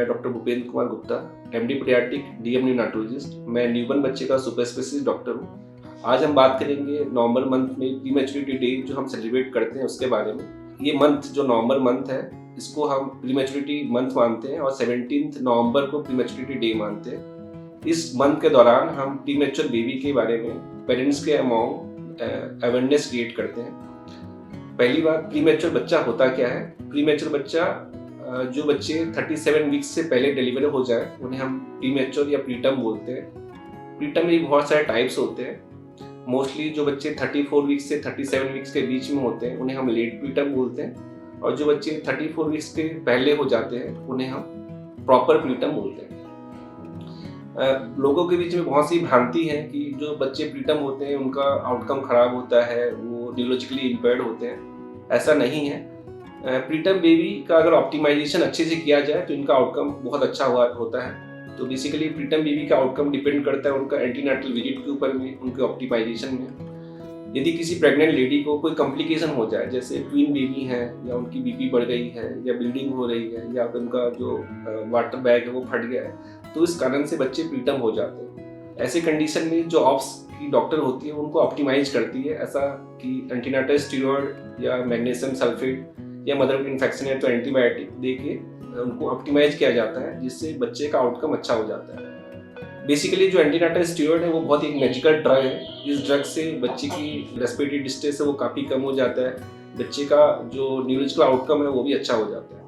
मैं doctor Bhupendra Kumar Gupta, MD paediatric, DM neonatologist. मैं newborn बच्चे का सुपर स्पेशलिस्ट डॉक्टर हूँ। आज हम बात करेंगे नवंबर मंथ में प्रीमैच्योरिटी डे जो हम सेलिब्रेट करते हैं उसके बारे में। ये मंथ जो नवंबर मंथ है, इसको हम प्रीमैच्योरिटी मंथ मानते हैं और 17 नवंबर को प्रीमैच्योरिटी डे मानते हैं। इस मंथ के दौरान हम प्रीमैच्योर बेबी के बारे में पेरेंट्स के अमाउंट अवेयरनेस क्रिएट करते हैं। पहली बात, प्रीमैच्योर बच्चा होता क्या है। प्रीमैच्योर बच्चा जो बच्चे 37 वीक्स से पहले डिलीवर हो जाए उन्हें हम प्रीमैच्योर या प्रीटर्म बोलते हैं। प्रीटर्म में बहुत सारे टाइप्स होते हैं। मोस्टली जो बच्चे 34 वीक्स से 37 वीक्स के बीच में होते हैं उन्हें हम लेट प्रीटर्म बोलते हैं, और जो बच्चे 34 वीक्स के पहले हो जाते हैं उन्हें हम प्रॉपर प्रीटर्म बोलते हैं। लोगों के बीच में बहुत सी भ्रांति है कि जो बच्चे प्रीटर्म होते हैं उनका आउटकम खराब होता है, वो न्यूरोलॉजिकली इम्पेयर्ड होते हैं। ऐसा नहीं है। प्रीटर्म बेबी का अगर ऑप्टिमाइजेशन अच्छे से किया जाए तो इनका आउटकम बहुत अच्छा होता है। तो बेसिकली प्रीटर्म बेबी का आउटकम डिपेंड करता है उनका एंटीनेटल विजिट के ऊपर में, उनके ऑप्टिमाइजेशन में। यदि किसी प्रेग्नेंट लेडी को कोई कॉम्प्लिकेशन हो जाए, जैसे ट्विन बेबी है या उनकी बीपी बढ़ गई है या ब्लीडिंग हो रही है या उनका जो वाटर बैग है वो फट गया है, तो इस कारण से बच्चे प्रीटर्म हो जाते हैं। ऐसे कंडीशन में जो ऑप्स की डॉक्टर होती है उनको ऑप्टिमाइज करती है, ऐसा कि एंटीनेटल स्टीरॉयड या मैग्नीशियम सल्फेट या मदर इन्फेक्शन है तो एंटीबायोटिक दे के उनको ऑप्टिमाइज किया जाता है, जिससे बच्चे का आउटकम अच्छा हो जाता है। बेसिकली जो एंटीनेटल स्टीरॉयड है वो बहुत एक मैजिकल ड्रग है। इस ड्रग से बच्चे की रेस्पिरेटरी डिस्ट्रेस है वो काफ़ी कम हो जाता है, बच्चे का जो न्यूरोलॉजिकल आउटकम है वो भी अच्छा हो जाता है।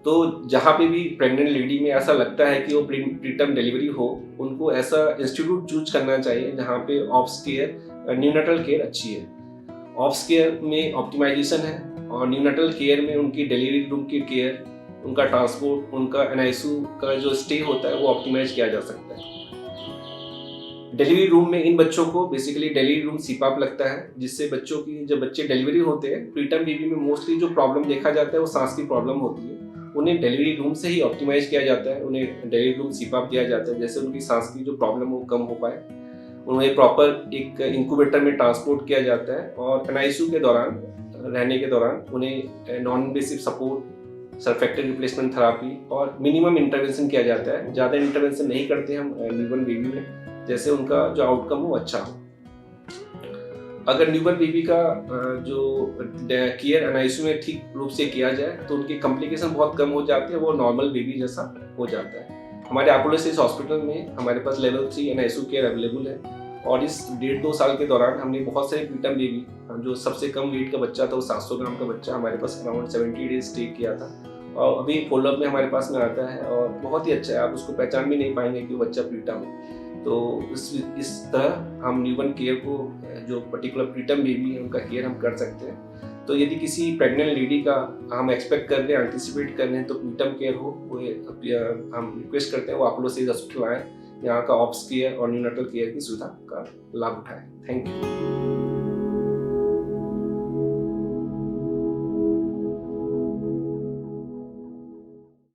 तो जहाँ पे भी प्रेग्नेंट लेडी में ऐसा लगता है कि वो प्रीटर्म डिलीवरी हो, उनको ऐसा इंस्टीट्यूट चूज करना चाहिए जहाँ पे ऑप्स केयर, न्यूनेटल केयर अच्छी है। ऑप्स केयर में ऑप्टिमाइजेशन है और न्यूनेटल केयर में उनकी डिलीवरी रूम की केयर, उनका ट्रांसपोर्ट, उनका एनआईसीयू का जो स्टे होता है वो ऑप्टिमाइज किया जा सकता है। डिलीवरी रूम में इन बच्चों को बेसिकली डिलीवरी रूम सीपाप लगता है, जिससे बच्चों की जब बच्चे डिलीवरी होते हैं, प्रीटर्म बेबी में मोस्टली जो प्रॉब्लम देखा जाता है वो सांस की प्रॉब्लम होती है। उन्हें डिलीवरी रूम से ही ऑप्टिमाइज किया जाता है, उन्हें डिलीवरी रूम सीपाप दिया जाता है, जैसे उनकी सांस की जो प्रॉब्लम हो कम हो पाए। उन्हें प्रॉपर एक इंक्यूबेटर में ट्रांसपोर्ट किया जाता है और एनआईसीयू के दौरान रहने के दौरान उन्हें non invasive support, surfactant replacement therapy और मिनिमम इंटरवेंशन किया जाता है। ज़्यादा इंटरवेंशन नहीं करते हम न्यूबॉर्न बेबी में, जैसे उनका जो आउटकम हो अच्छा हो। अगर न्यूबॉर्न बेबी का जो केयर एनआईसीयू में ठीक रूप से किया जाए तो उनकी कॉम्प्लिकेशन बहुत कम हो जाती है, वो नॉर्मल बेबी जैसा हो जाता है। हमारे अपोलो सिस हॉस्पिटल में हमारे पास लेवल 3 एनआईसीयू केयर अवेलेबल है, और इस 1.5-2 साल के दौरान हमने बहुत सारे प्रीटर्म बेबी, जो सबसे कम वेट का बच्चा था वो 700 ग्राम का बच्चा हमारे पास अराउंड 70 डेज स्टे किया था, और अभी फॉलोअप में हमारे पास में आता है और बहुत ही अच्छा है। आप उसको पहचान भी नहीं पाएंगे कि वो बच्चा प्रीटर्म है। तो इस तरह हम न्यूबॉर्न केयर को, जो पर्टिकुलर प्रीटर्म बेबी है उनका केयर हम कर सकते हैं। तो यदि किसी प्रेग्नेंट लेडी का हम एक्सपेक्ट कर रहे हैं, एंटिसिपेट कर रहे हैं तो प्रीटर्म केयर हो, वो हम रिक्वेस्ट करते हैं वो अपोलो सिस हॉस्पिटल आए, यहाँ का ऑप्स केयर और न्यूनेटल केयर की सुविधा का लाभ उठाएं। Thank you.